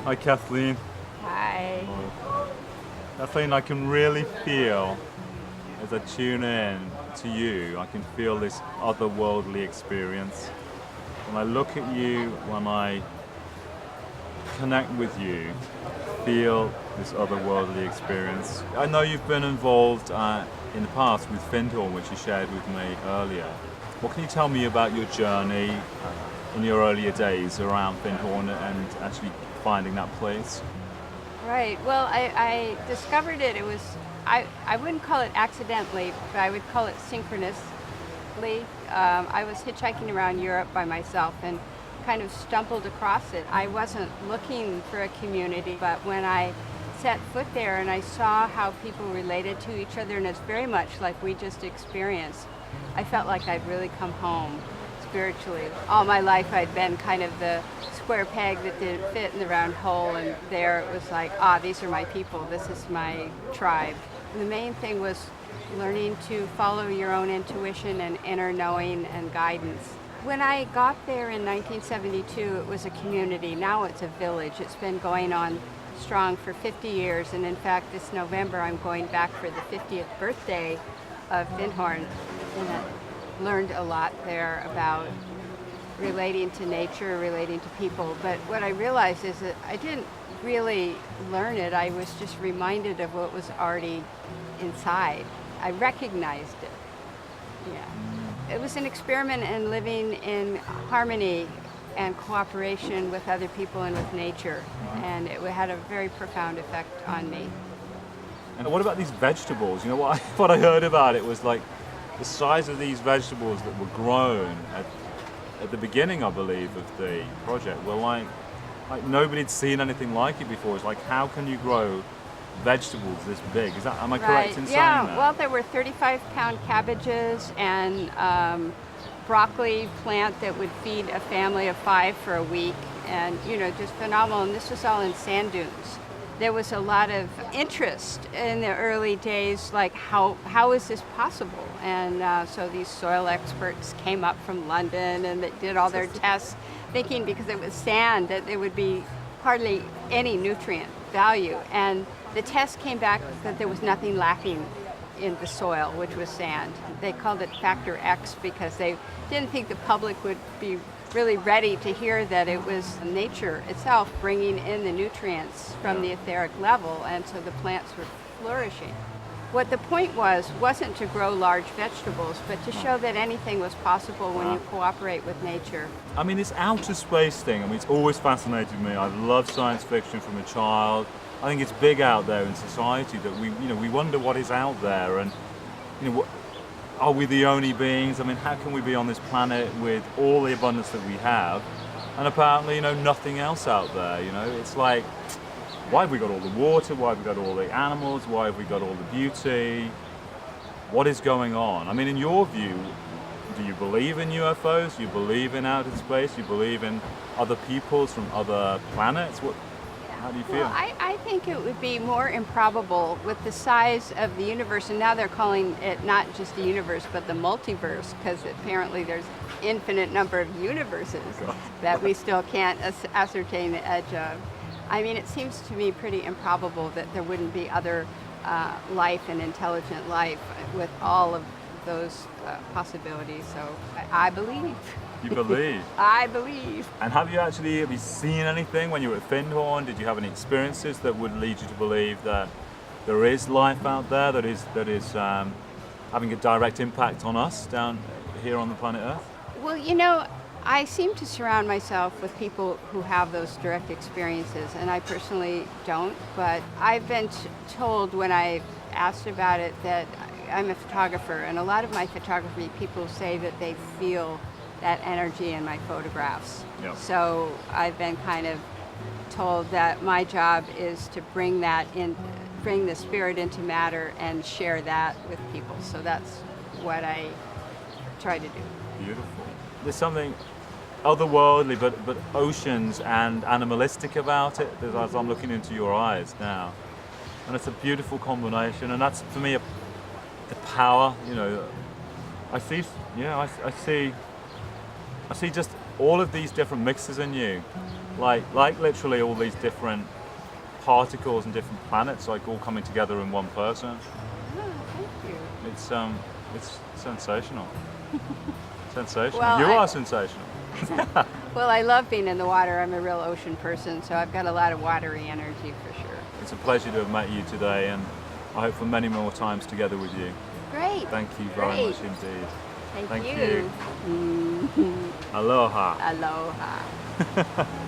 Hi, Kathleen. Hi. Kathleen, I can really feel as I tune in to you, I can feel this otherworldly experience. When I look at you, when I connect with you, feel this otherworldly experience. I know you've been involved in the past with Findhorn, which you shared with me earlier. What can you tell me about your journey in your earlier days around Findhorn and actually finding that place? Right. Well, I discovered it. It was, I wouldn't call it accidentally, but I would call it synchronously. I was hitchhiking around Europe by myself and kind of stumbled across it. I wasn't looking for a community, but when I set foot there and I saw how people related to each other, and it's very much like we just experienced, I felt like I'd really come home spiritually. All my life I'd been kind of the square peg that didn't fit in the round hole, and there it was like, these are my people, this is my tribe. And the main thing was learning to follow your own intuition and inner knowing and guidance. When I got there in 1972, it was a community. Now it's a village. It's been going on strong for 50 years, and in fact this November I'm going back for the 50th birthday of Findhorn, and I learned a lot there about relating to nature, relating to people. But what I realized is that I didn't really learn it. I was just reminded of what was already inside. I recognized it. Yeah. It was an experiment in living in harmony and cooperation with other people and with nature, and it had a very profound effect on me. And what about these vegetables? You know, what I heard about it was like the size of these vegetables that were grown at the beginning, I believe, of the project were like nobody'd seen anything like it before. It's like, how can you grow vegetables this big? Am I correct in saying that? Well, there were 35-pound cabbages and broccoli plant that would feed a family of 5 for a week, and just phenomenal. And this was all in sand dunes. There was a lot of interest in the early days, like how is this possible? And so these soil experts came up from London and they did all their tests, thinking because it was sand that there would be hardly any nutrient value. And the test came back that there was nothing lacking in the soil, which was sand. They called it Factor X because they didn't think the public would be really ready to hear that it was nature itself bringing in the nutrients from the etheric level, and so the plants were flourishing. What the point wasn't to grow large vegetables, but to show that anything was possible when you cooperate with nature. I mean, this outer space thing, it's always fascinated me. I've loved science fiction from a child. I think it's big out there in society that we wonder what is out there, and are we the only beings? I mean, how can we be on this planet with all the abundance that we have, and apparently, nothing else out there? It's like, why have we got all the water? Why have we got all the animals? Why have we got all the beauty? What is going on? I mean, in your view, do you believe in UFOs? Do you believe in outer space? Do you believe in other peoples from other planets? How do you feel? Well, I think it would be more improbable with the size of the universe, and now they're calling it not just the universe, but the multiverse, because apparently there's infinite number of universes that we still can't ascertain the edge of. I mean, it seems to me pretty improbable that there wouldn't be other life and intelligent life with all of those possibilities. So I believe. You believe? I believe. And have you seen anything when you were at Findhorn? Did you have any experiences that would lead you to believe that there is life out there that is having a direct impact on us down here on the planet Earth? Well, I seem to surround myself with people who have those direct experiences, and I personally don't, but I've been told when I asked about it that I'm a photographer, and a lot of my photography people say that they feel that energy in my photographs. Yep. So I've been kind of told that my job is to bring the spirit into matter and share that with people. So that's what I try to do. Beautiful. There's something otherworldly, but oceans and animalistic about it, as I'm looking into your eyes now. And it's a beautiful combination, and that's, for me, the power, I see just all of these different mixes in you, like literally all these different particles and different planets, like all coming together in one person. Oh, thank you. It's sensational. Sensational. Well, You are sensational. Well, I love being in the water. I'm a real ocean person, so I've got a lot of watery energy for sure. It's a pleasure to have met you today, and I hope for many more times together with you. Great. Thank you very Great. much indeed. Thank Thank you. Aloha. Aloha.